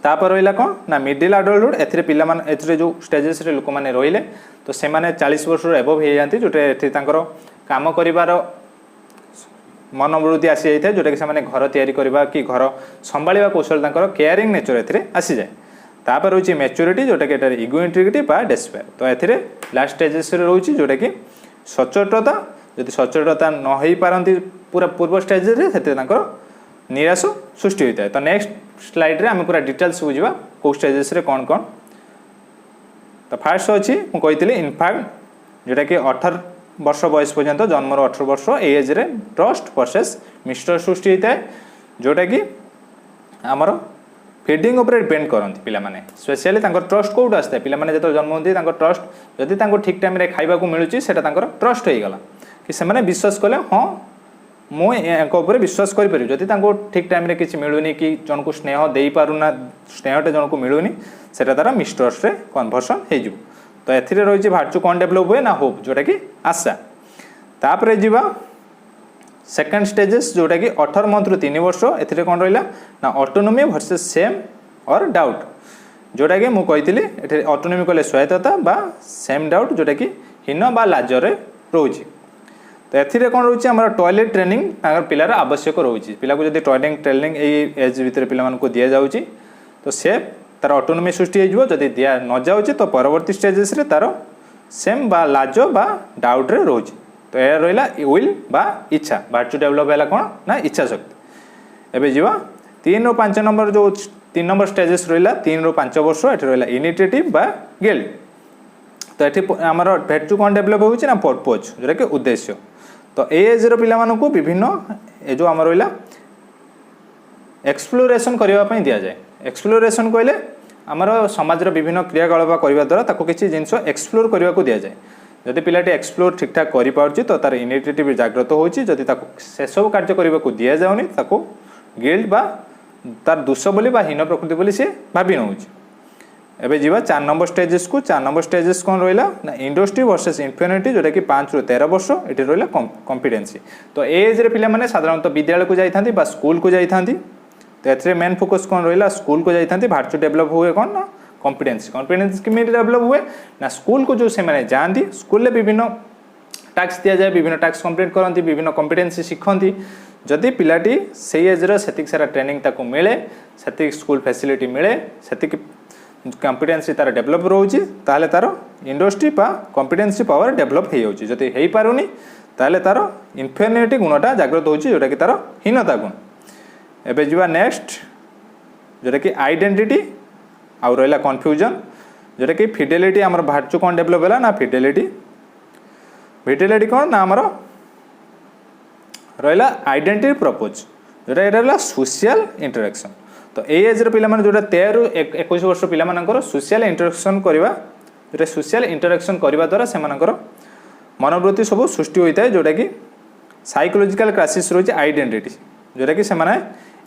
तापर रहा कौन ना मिडिल एडल्टहुड एथिरे पिला मान एथिरे जो स्टेजेस रे लोक माने रहिले तो से माने 40 वर्ष एबव हो जाती जोटा एथि तांकर काम करिवार मनोवृत्ति आसी जाए जोटा कि से घर तैयारी करबा कि घर संभाळिबा कौशल तांकर केयरिंग नेचर एथिरे आसी जाए तापर रोची मैच्योरिटी जोटा कि एटार इगो इंटीग्रिटी बा डेस्पेयर तो एथिरे लास्ट स्टेजेस रे रोची जोटा कि सचोटता यदि सचोटता न होई पारंती पूरा पूर्व स्टेज रे सेते तांकर निराश सृष्टि होता है तो नेक्स्ट स्लाइड रे आम पूरा डिटेल्स बुझा कौ स्टेजेस रे कौन कौन तो फास्ट अच्छी मुझे इनफैक्ट जोटा कि 18 वर्ष बयस पर्यंत जन्म 18 वर्ष एज रे ट्रस्ट वर्सेस मिस्टर सृष्टि होता है जोटा कि आमर फीडिंग उपर डिपेंड करती पिलामाने स्पेशली ट्रस्ट कौट आसता है पिलामाने जो जन्म होती ट्रस्ट जदि ठीक टाइम खाइबा मिलूँ से ट्रस्ट हो गला कि से विश्वास कले हाँ मुझे विश्वास करें जदि ठीक टाइम रे किसी मिलूनी कि जन को स्नेह दे पारुना स्नेहटे जन को मिलूनी से तार मिस्ट्रस्ट रे कन्वर्सन हो तो एथिरे रही भार्चु कौन डेभलप हुए ना होप जोटा कि आशा तापर जीवा सेकेंड स्टेजेस जोटा कि 18 मंथ रु 3 वर्ष एथिरे कौन रहा ना ऑटोनोमी वर्सेस सेम और डाउट जोटा कि मुझे ऑटोनोमी कहले स्वायत्तता बा सेम डाउट जोटा कि हीन बा लाजरे रोची तो एथिरे कौन रोचे आम टॉयलेट ट्रेनिंग पिलार आवश्यक रोचे पिला को जब टॉयलेट ट्रेनिंग एज भितर पिला दि जाऊँगी तो से तार ऑटोनोमी सृष्टि हो जदि दिया न जाऊँगी तो परवर्ती स्टेजेस रे तार सेम बा लाज बा डाउट रे रोचे तो यह रहा विल बा इच्छा भार्चु डेभलप है कौन ना इच्छा शक्ति एवं जीवा 3 ରୁ 5 नंबर जो 3 नंबर स्टेजेस रहा 3 ରୁ 5 वर्ष ये रहा इनिशिएटिव बा गिल्ट तो ये आम भार्चु कौन डेभलप होना ना पर्पज जोटा कि उद्देश्य तो एज रो पिला मानकु विभिन्न ए जो आम रहा एक्सप्लोरेशन करने दि जाए एक्सप्लोरेशन कहले आमर समाज विभिन्न क्रियाकलाप करने द्वारा ताको किसी जिनस एक्सप्लोर करने को दि जाए जदि पिलाटी एक्सप्लोर ठीक ठाक कर पार्ची तो तार इनिशिएटिव जागृत होची जदि ताको से सब कार्य करने को दि जाउनी ताको गिल्ट बा तार दोष बोली बा हीन प्रकृति बोली से भाभी नउची एबे जीवा 4 नंबर स्टेजेस को 4 नंबर स्टेजेस कौन रहा ना इंडस्ट्री वर्सेस इन्फिनिटी जोटा कि 5 ରୁ 13 वर्ष ये रहा कॉम्पिटेंसी तो एज रे पिला माने साधारणतः विद्यालय को जाइथांती बा स्कूल को जाइथांती तो एथरे मेन फोकस कौन रहा स्कूल को जाइथांती भार्चु डेभलप हुए कौन ना कॉम्पिटेंसी केमी डेभलप हुए ना स्कूल को जो से माने जाती स्कूल रे विभिन्न टास्क दि जाए विभिन्न टास्क कंप्लीट करती विभिन्न कॉम्पिटेंसी शिखती जदि पिलाटी से एज रे सारा ट्रेनिंग ताको मिले से स्कूल फैसिलिटी मिले से कॉम्पिटेंसी तार डेभलप रोचे ताले तार इंडस्ट्री बा कॉम्पिटेंसी पावर डेभलप हो जाउची जदि हेई पारुनी ताले तार इन्फिनिटी गुणटा जागृत होची जोटा कि तार हीनता गुण एबे जीवा नेक्स्ट जोटा कि आइडेंटिटी आउ रहा कन्फ्यूजन जोटा कि फिडेलिटी आमर भार्चु कौन डेभलप है ना फिडेलिटी कौन ना आमर रहा आइडेंटिटी प्रपोज जोटा ये सोशल इंटरेक्शन तो एज पिला जोटा 13 ରୁ 21 वर्ष पिला सोशल इंटरेक्शन करवा जोटा सोशल इंटरेक्शन करवा द्वारा से मनोवृत्ति सब सृष्टि होता है जोटा कि साइकोलॉजिकल क्राइसिस रही आइडेंटिटी जोटा कि से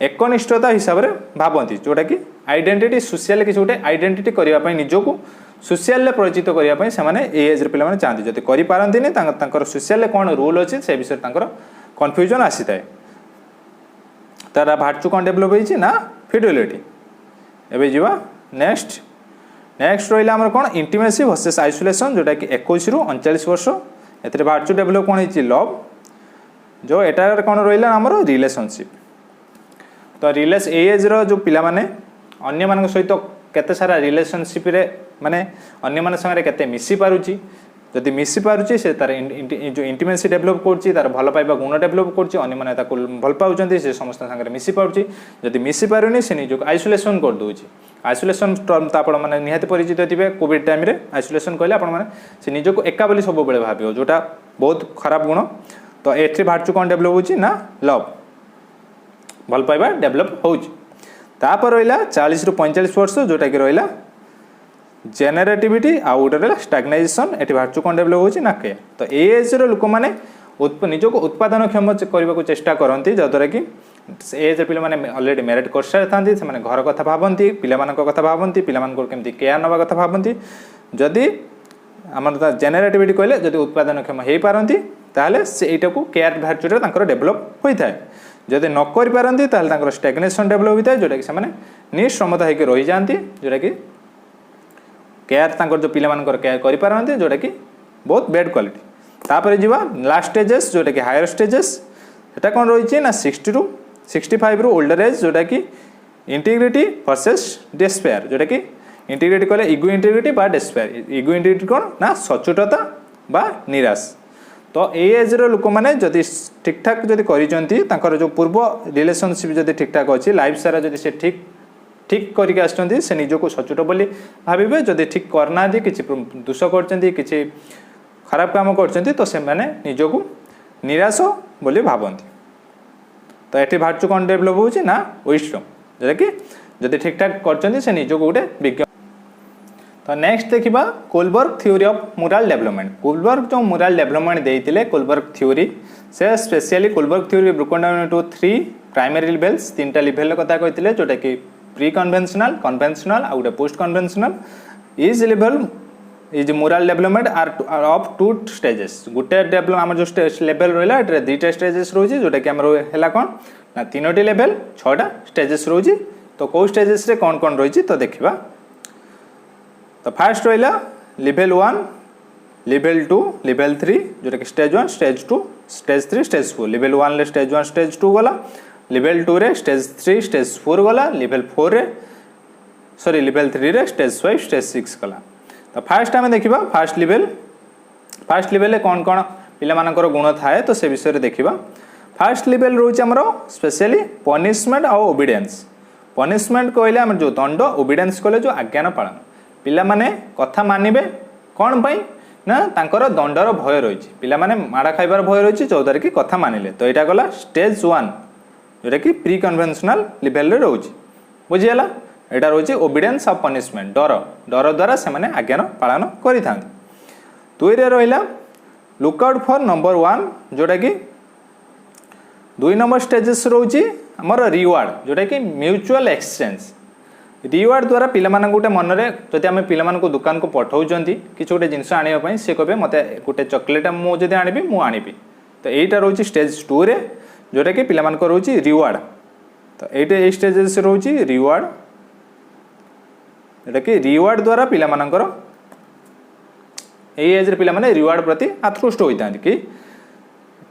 एकनिष्ठता हिसाब से भावती जोटा कि आइडेंटिटी सोशल किसी गोटे आइडेंटिटी करने निजक सोशल परिचित करने से एज पिला चाहती जब करें सोशल कौन रूल अच्छे से विषय कन्फ्यूजन आसी थाए तार भार्चु कौन डेभलप होती ना फिडेलिटी एवं जीवा नेक्स्ट रहा आम कौन इंटीमेसी वर्सेस आइसोलेशन जोटा कि 21 ରୁ 39 वर्ष ए भार्चु डेभलप कौन होती लव जो एटार कौन रहा आम रिलेशनशिप तो रिलेस एज जो पिला माने अन्य मान सहित केते सारा रिलेशनशिप रे माने अन्य मान संगे केते मिसी पारुची जदि मिसी पारुची से तार जो इंटीमेसी डेभलप करछि तार भल पाइबा गुण डेभलप करछि अन्य माने ताको भल पाउचंती से समस्त संगे मिसी पारुची जदि मिसी पारुनी से निजक आइसोलेशन कर दोछि आइसोलेशन टर्म तो आपण माने निहाती परिचित थिबे कोविड टाइम रे आइसोलेशन कहले आपण माने से निजक एका बोली सब बेले भाबियो जोटा बहुत खराब गुण तो एथि भार्चु कौन डेभलप होछि ना लव भल पाइबा डेभलप होउची। तापर रहिला 40 रु 45 वर्ष जोटा कि रहिला जेनेरेटिविटी आ गोटे रहिला स्टैग्नेशन। एठी भाचु कोन डेभलप होउची ना के। तो ए एज रो लोक माने निज को उत्पादन क्षम करने को चेष्टा करती जहाँद्वारा कि एज पे मैंने अलरेडी मैरिड कर सारी था से घर कथा भावती पिला कथा भावती पिला केमती केयर नवा कथा भावती। जदि आम जेनेरेटिविटी कहले जदि उत्पादन क्षम हो पारती ताहले से एटा को केयर भैचुरे डेभलप होता है। जदि न कर पारती ताहले स्टैग्नेशन डेभलप होता है जोटा कि से निश्रमता होकर रही जाती जोटा कि केयर जो पिला केयर कर पारती जोटा कि बहुत बैड क्वालिटी। तापर जीवा लास्ट स्टेजेस जोटा कि हायर स्टेजेस सेटा कौन रही ना 60 रु 65 रु ओल्डर एज जोटा कि इंटीग्रिटी वर्सेस डेस्पेयर। जोटा कि इंटीग्रिटी कहले इगो इंटीग्रिटी बा डेस्पेयर। इगो इंटीग्रिटी कौन ना सचोटता बा निराश। तो ए एज रो लोक मैंने जदि ठीक ठाक जदि कर जो पूर्व रिलेशनशिप जदि ठीक ठाक अच्छी लाइफ सारा जदि से ठीक ठीक करके आसुँच से निजको सचोट बोली भावे। जदि ठीक करना किसी दोष कर खराब काम करते तो से मैंने निजको निराश बोली भावती। तो ये भाचु कौन डेभलप होची ना विजडम जोटा कि जदि ठीक ठाक करते से निजको गोटे विज्ञ। तो नेक्स्ट देखा Kohlberg theory of moral development. Kohlberg जो मोरल डेवलपमेंट देते कोलबर्ग थ्योरी से specially Kohlberg theory broken down into 3 primary levels 3टा लेवल कथा कहते जोटा कि प्री कन्वेंशनल कन्वेंशनल आ गोटे post conventional. Is level is moral development are of 2 stages. गोटे डेवलप आम जो लेवल रहा है 2टा स्टेजेस रोचे जोटा कि है कौन ना 3टी लेवल 6टा स्टेजेस रोचे। तो कौ स्टेजेस रे कौन कौन रही तो देखा। तो फास्ट रहा लेवल 1 लेवल 2 लेवल 3 जोटा कि stage 1 stage 2 stage 3 stage 4। Level 1 रे स्टेज 1 स्टेज 2 गला। लेवल 2 रे स्टेज 3 स्टेज 4 गला। लेवल 4 रे सॉरी लेवल 3 रे स्टेज 5 स्टेज 6 गला। तो फास्ट आम देखा फास्ट लेवल कौन कौन पिला मानकर गुण थाए तो से विषय देखा। फास्ट लेवल रोचे आमर स्पेशली पनिशमेंट और ओबिडियंस। पनिशमेंट कहले आम जो दंड ओबिडियंस कहले जो आज्ञान पालन। पिला माने कथा मानिबे कौन पाई ना तांकर दंडर भय रही। पिला माने माड़ा खाइबार भय रही जो कि कथा मानिले। तो यहाँ गला स्टेज 1 जोटा कि प्री कन्वेंशनल लेवल रे रोचे बुझीगला। एटा रोचे ओबिडियंस ऑफ पनिशमेंट डर डर द्वारा से माने आज्ञान पालन करिथां। 2 रे रहिला लुकआउट फॉर नंबर 1 जोटा कि 2 नंबर स्टेजेस रोचे हमर रिवार्ड जोटा कि म्यूचुअल एक्सचेंज। रिवार्ड द्वारा पिला मान गोटे मनरे जदि आम पिला मान दुकान को पठाउचंती किछ गोटे जिनस आनिबा पई से कहबे मते गोटे चॉकलेट मु जदि आनिबी मु आनिबी। तो एटा रोचे स्टेज 2 रे जोटा कि पिला मान को रोचे रिवार्ड। तो एटा ए स्टेजेस रोचे रिवार्ड जोटा कि रिवार्ड द्वारा पिला मानकर ए एज रे पिला माने रिवार्ड प्रति आकृष्ट होता कि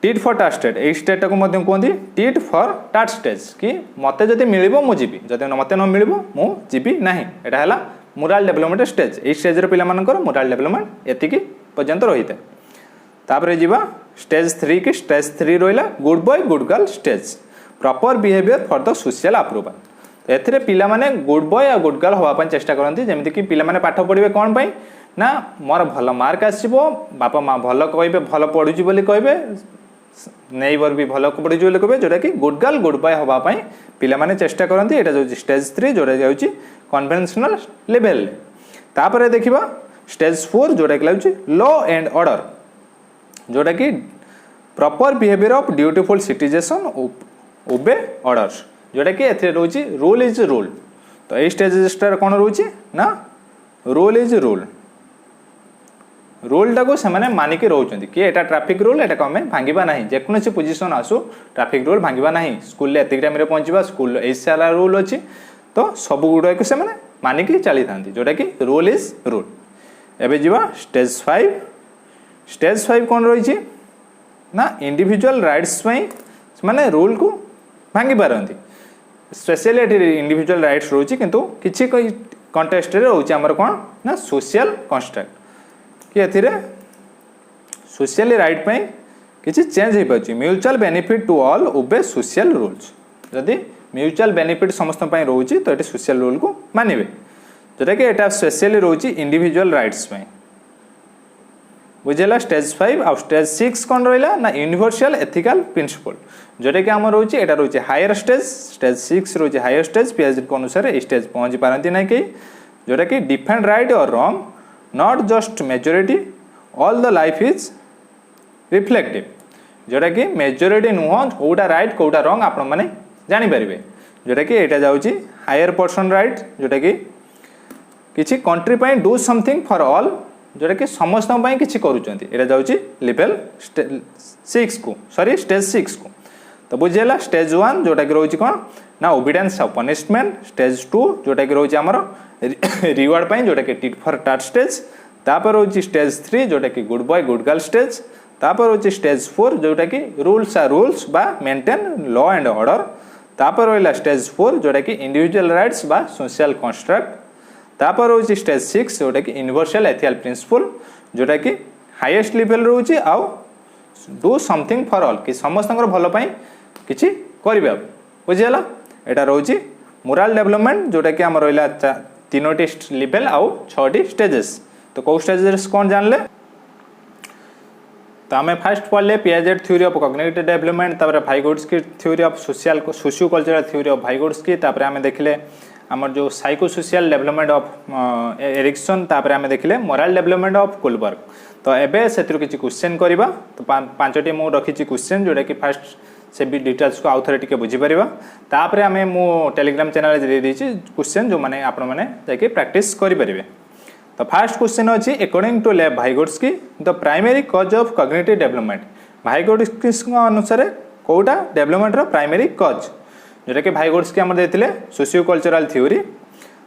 टीट फॉर टाट स्टेट। ए स्टेट को मध्य कहते टीट फॉर टाट स्टेज कि मते जदि मिलिबो मु जीबी जदि मते न मिलिबो मु जीबी नाही। एटा हला moral development stage. A stage रे पिला मानकर मोरल डेवलपमेंट एतिकी पर्यंत रहिता। तापरे जीवा स्टेज 3 कि स्टेज 3 रहिला good boy good girl stage proper behaviour for the social approval. एथिरे पिला माने गुड बॉय आ गुड गर्ल होवा चेष्टा करती जमीन कि पिला माने पाठ पढ़े कौन पाई ना मोर भल मार्क आसो बापा माँ भल कहे भल पढ़ुची बोली कहे नेबर भी भल पढ़ुची बोली कहे जोटा कि गुड गर्ल गुड बॉय होवाई पिला माने चेष्टा करती। एटा जो स्टेज 3 जोटा जाऊँगी कन्वेंशनल लेवल। तापर देखा स्टेज 4 जोटा कि लगे लॉ एंड ऑर्डर जोटा कि proper behaviour of dutiful citizen obey orders जोटा कि एथे रोची रूल इज रूल। तो ये स्टेज कौन रोची ना रूल इज रूल। रूल टाको से माने मानिक रोचंती कि एटा ट्रैफिक रूल एटा को हमें भांगिबा नाही। जेकोसी पोजीशन आसु ट्रैफिक रूल भांगिबा नाही। स्कूल एतिक टाइम रे पहुंचबा स्कूल ए सारा रूल अछि तो सब गुडा को से माने मानिक चली थांती जोटा कि रूल इज रूल। एबे जीवा स्टेज 5। स्टेज 5 कौन रही ना इंडिविजुअल राइट्स पई माने रूल को भांगी पारंती। स्पेशली इंडिविजुअल राइट्स रोची किंतु किछि कंटेस्ट रे रोची हमर कोन ना सोशल कंस्ट्रक्ट कि एथिरे सोशल राइट पई किछि चेंज हे पाछि। Mutual benefit to all obey social rules. जदि म्यूचुअल बेनिफिट समस्त पई रोची तो एटी सोशल रूल को मानिबे जोटा कि एटा स्पेशली रोची इंडिविजुअल राइट्स पई। बुझेगा स्टेज 5 आ स्टेज 6 कौन रहा ना यूनिवर्सल एथिकल प्रिंसिपल जोटा कि आम रोचे एटा रोचे हायर स्टेज स्टेज 6 रोचे हायर स्टेज पीएचडी को अनुसार ए स्टेज पहुंची पारती ना कहीं जोटा कि डिफेंड राइट और wrong not just majority all the life is reflective जोटा कि मेजोरिटी नुह कौटा राइट कौटा रॉन्ग आपण मैंने जानीपर जोटा कि यहाँ जाऊँगी हायर पर्सन राइट जोटा कि किसी कंट्री पर डू समथिंग फॉर ऑल जोटा कि समस्त किसी करुँचा जाऊँगी लेवल 6 को सॉरी स्टेज 6 को तो बुझेगा स्टेज 1 जोटा कि रोचे कौन ना ओबिडेंस ऑफ पनिशमेंट स्टेज 2 जोटा कि रोचे आमर रिवार्ड पाई जोटा कि टिट फॉर टाट स्टेज तापर रोचे स्टेज 3 जोटा कि good boy good girl stage तापर रोचे स्टेज 4 जोटा कि रूल्स आर रूल्स बा मेंटेन लॉ एंड ऑर्डर तापर रहा स्टेज 4 जोटा कि इंडिविजुअल राइट्स बा सोशल कंस्ट्रक्ट तापर रोचे स्टेज 6 जोटा कि यूनिवर्सल एथिकल प्रिंसिपल जोटा कि हाईएस्ट लेवल रोचे आउ डू समथिंग फॉर ऑल कि समस्त भल किसी करवा बुझीगला यहाँ रोचे मोराल डेवलपमेंट जोटा कि आम रहा 3टी लेवल आउ 6टी स्टेजेस तो कौ स्टेजेस कौन जानले तो आम फास्ट पढ़ले Piaget theory of cognitive development तापर Vygotsky theory of socio cultural theory of Vygotsky तापर आम देखले आमर जो psycho social development of Erikson तापर आम देखले मोराल डेवलपमेंट ऑफ कोलबर्ग तो एबे से किसी क्वेश्चन करवा तो 5टी मु रखी क्वेश्चन जोटा कि फास्ट से भी डिटेल्स को आउ थे टी बुझीपर तापर आम मु टेलीग्राम चैनल दे देती क्वेश्चन जो मैंने आपण मैंने जाकि प्रैक्टिस करेंगे तो फास्ट क्वेश्चन अच्छी अकॉर्डिंग टू लेव वाइगोट्स्की द प्राइमरी कज ऑफ कॉग्निटिव डेवलपमेंट वाइगोट्स्की अनुसार कौटा डेवलपमेंट प्राइमरी कज जोटा कि वाइगोट्स्की आम देते सोशियो कल्चरल थ्योरी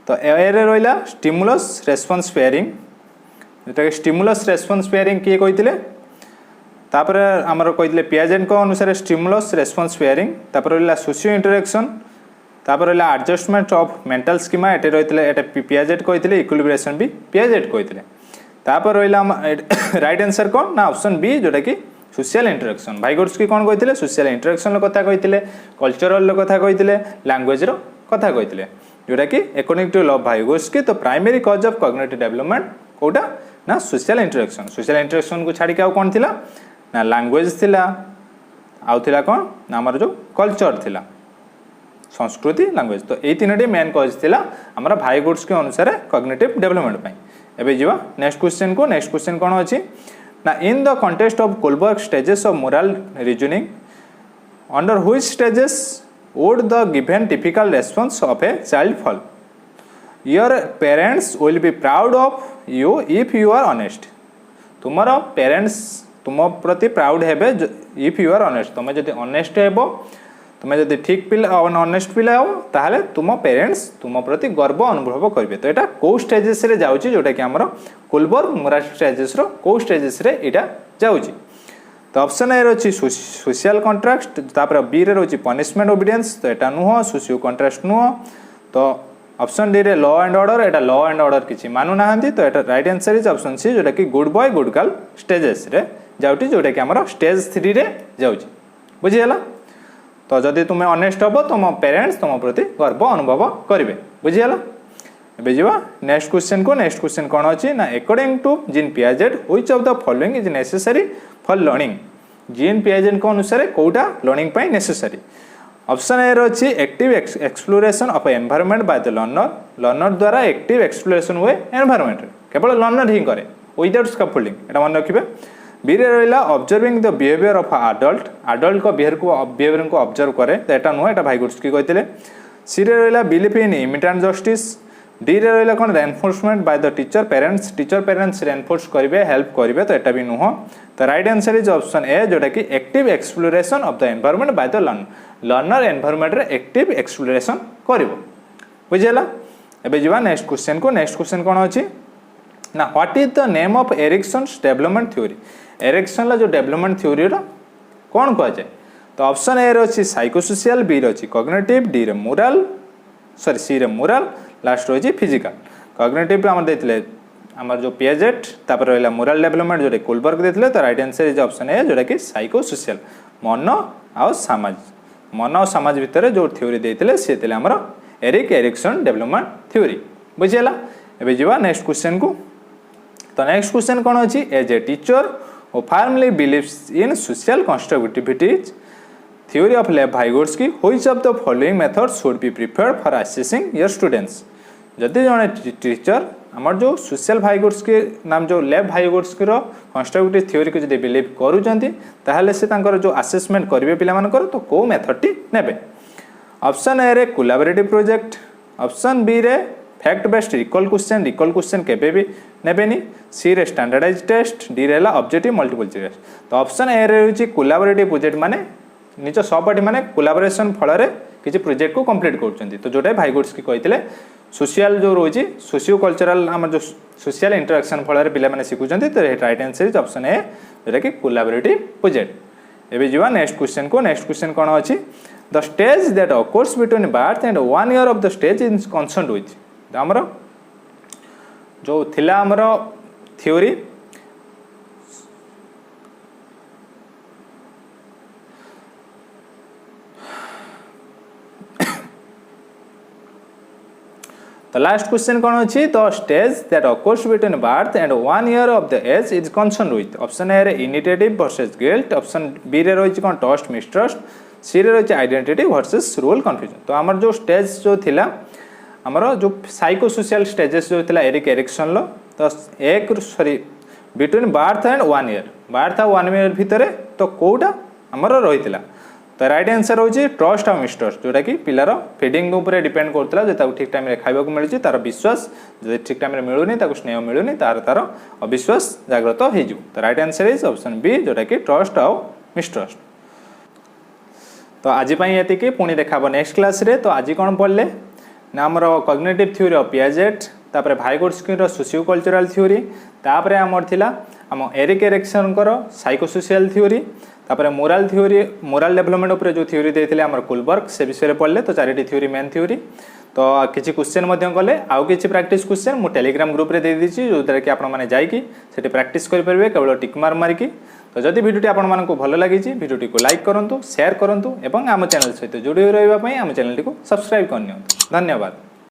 तो ए रहा स्टिमुलस रेस्पॉन्स पेयरिंग जोटा कि स्टिमुलस रेस्पॉन्स पेयरिंग किए कहते तापर आमर कहते पियाजेट अनुसार स्टिमुलस रेस्पॉन्स पेयरिंग तापर रहा सोशियो इंटरेक्शन तापर रहा एडजस्टमेंट ऑफ मेंटल स्कीमा ये रही पियाजेट कहते इक्विलिब्रेशन भी पियाजेट कहते तापर रहा राइट आंसर कौन ना ऑप्शन बी जोटा कि सोशल इंटरेक्शन वाइगोट्स्की कौन कहते सोशल इंटरेक्शन कथा कहते कल्चरल कथा कहते लैंग्वेज कथा कहते जोटा कि अकॉर्डिंग टू लव वाइगोट्स्की तो प्राइमरी कज ऑफ कॉग्निटिव डेवलपमेंट कोटा ना सोशल इंटरेक्शन को छाड़ी आउ कौन थिला ना लैंग्वेज थिला आउ थिला कौन ना आमर जो कल्चर थिला संस्कृति लैंग्वेज तो ये 3टी मेन कज थिला आमर वाइगोट्स्की अनुसार कॉग्निटिव डेवलपमेंट पाई एबे जीवा नेक्स्ट क्वेश्चन कौन अच्छी ना in the contest of Kohlberg stages of moral reasoning under which stages would the given typical response of a child fall your parents will be proud of you if you are honest तुमर पेरेंट्स तुम प्रति प्राउड हेबे इफ यू आर ऑनेस्ट तुम जदि ऑनेस्ट हेबो तुम्हें जब ठीक पिला अनेस्ट पिला हो ताहले तुम पेरेंट्स तुम प्रति गर्व अनुभव करेंगे तो यहाँ कौ स्टेजेस रे जाउची जोटा कि आमर कोलबर्ग मोराल स्टेजेस रो कौ स्टेजेस रे यहाँ जाउची तो ऑप्शन ए रही सोशल कॉन्ट्रास्ट तापर बी रे रही पनिशमेंट ओबिडियंस तो यहाँ नुह सोशियो कॉन्ट्रास्ट नुह तो ऑप्शन डी रे लॉ एंड ऑर्डर यहाँ लॉ एंड ऑर्डर किसी मानु ना तो यहाँ right answer is option C जोटा कि good boy good girl stages रे जाउटी जोटा कि आमर स्टेज 3 रे जाउची बुझीगला तो जदि तुम्हें ऑनेस्ट हम तुम पेरेंट्स तुम प्रति गर्व अनुभव करेंगे बुझीगला एबे जीवा नेक्स्ट क्वेश्चन कौन अच्छी ना according to Jean Piaget which of the following is necessary for learning Jean Piaget को अनुसार कौटा लर्निंग पाई नेसेसरी ऑप्शन ए रही active exploration of environment by the learner द्वारा एक्टिव एक्सप्लोरेशन हुए एनवायरनमेंट केवल लर्नर ही करे विदाउट स्कैफोल्डिंग एटा मन रखिबे बी रे रहा observing the behaviour of adult को बिहेवियर को ऑब्जर्व करे तो यहाँ नुह यहाँ वाइगोट्स्की कहते सी रे रहा belief in imminent justice d रे रहा कौन reinforcement by the teacher parents reinforce करेंगे हेल्प करेंगे तो यहाँ भी नुह तो right answer is option a जोटा कि active exploration of the environment by the learner environment रे एक्टिव एक्सप्लोरेशन करिवो बुझेला एबे जीवा नेक्स्ट क्वेश्चन कौन अच्छी ना what is the name of Erikson's development theory Erikson ला जो डेवलपमेंट थ्योरी रा कौन कह जाए तो ऑप्शन ए रही साइकोसोशियल बी रही कॉग्निटिव डी रे मोरल सॉरी सी रे मोरल लास्ट रही फिजिकल कॉग्निटिव आम देते आमर जो पियाजेट तापर रहा मोरल डेवलपमेंट जोटा कोलबर्ग देते तो right answer is option a जोटा कि साइकोसोशियल मन आ समाज भितर जो थ्योरी देते सी आमर एरिक एरिक्सन डेवलपमेंट थ्योरी बुझीगला एबे जीवा नेक्स्ट क्वेश्चन को तो नेक्स्ट क्वेश्चन कौन अच्छी as a teacher who firmly believes in social constructivity's theory of Lev-Vygotsky, which of the following methods should be preferred for assessing your students? जदि जड़े टीचर आमर जो सोशल भाइगोट्स्की नाम जो लेव भाइगोट्स्की कंस्ट्रक्टिव थ्योरी को जब बिलीव करूँ से जो आसेसमेंट करेंगे पिलामानकर तो कौ मेथड नेबे ऑप्शन ए रे कोलैबोरेटिव प्रोजेक्ट ऑप्शन बी रे फैक्ट बेस्ड रिकॉल क्वेश्चन केबे भी नेबेनी सी रे स्टैंडर्डाइज टेस्ट डी रे ऑब्जेक्टिव मल्टीपल चॉइस तो ऑप्शन ए रे होची कोलैबोरेटिव प्रोजेक्ट माने निज सहपाठी माने कोलैबोरेशन फल रे किसी प्रोजेक्ट को कंप्लीट करछंती तो जोटा भाइगोट्स्की कहितले सोशल जो रोची सोशियो कल्चरल आम जो सोशल इंटरेक्शन फल पे मैंने शिखुंट तो right answer is option a जोटा कि कोलैबोरेटिव प्रोजेक्ट एवं जीवा नेक्स्ट क्वेश्चन कौन अच्छी the stage that occurs between birth and 1 year of the stage is concern with आमर जो थिला आमर थ्योरी तो लास्ट क्वेश्चन कौन अच्छी the stage that occurs between birth and 1 year of the age is concern with option a रे initiative versus guilt option b रे रही कौन ट्रस्ट मिसट्रस्ट सी रे रही आइडेंटिटी वर्सेस रूल कन्फ्यूजन तो आमर जो स्टेज जो थिला आमर जो साइको सोशल स्टेजेस जो थिला एरिक एरिक्सन लो तो एक sorry between birth and 1 year birth और 1 year भितर तो कोटा आमर रही तो राइट आंसर होची ट्रस्ट और मिसट्रस्ट जोटा कि पिलार फीडिंग ऊपर डिपेंड करता जो ठीक टाइम खाइबा मिलूँ तार विश्वास जो ठीक टाइम मिलूनी स्नेह मिलूनी तार अविश्वास जागृत हो तो right answer is option B जोटा कि ट्रस्ट और मिसट्रस्ट तो आज ये पुणी देखा नेक्स्ट क्लास रे तो आज कौन पढ़ले ना आमर कॉग्निटिव थ्योरी ऑफ पियाजेट तापर भाइगोट्स्की सोशियो कल्चरल थ्योरी तापर आमर थिला आम Erik Erikson psycho social theory तापर मोराल थ्योरी मोराल डेवलपमेंट उपर जो थ्योरी देते आमर कुलबर्ग से विषय पढ़ले तो 4टी थ्योरी मेन थ्योरी तो किसी क्वेश्चन कले आउ किसी प्रैक्टिस क्वेश्चन मुझे टेलीग्राम ग्रुप रे दे दीची जो द्वारा कि आपण माने जाइकी सेठी प्रैक्टिस करेंगे केवल टिक मार मारिकी तो जदि भिडियोटी आपण मानक भल लगी भिडियोटी को लाइक करूँ शेयर करूँ और आम चैनल सहित जोड़ी रही आम चैनल को सब्सक्राइब करनी धन्यवाद।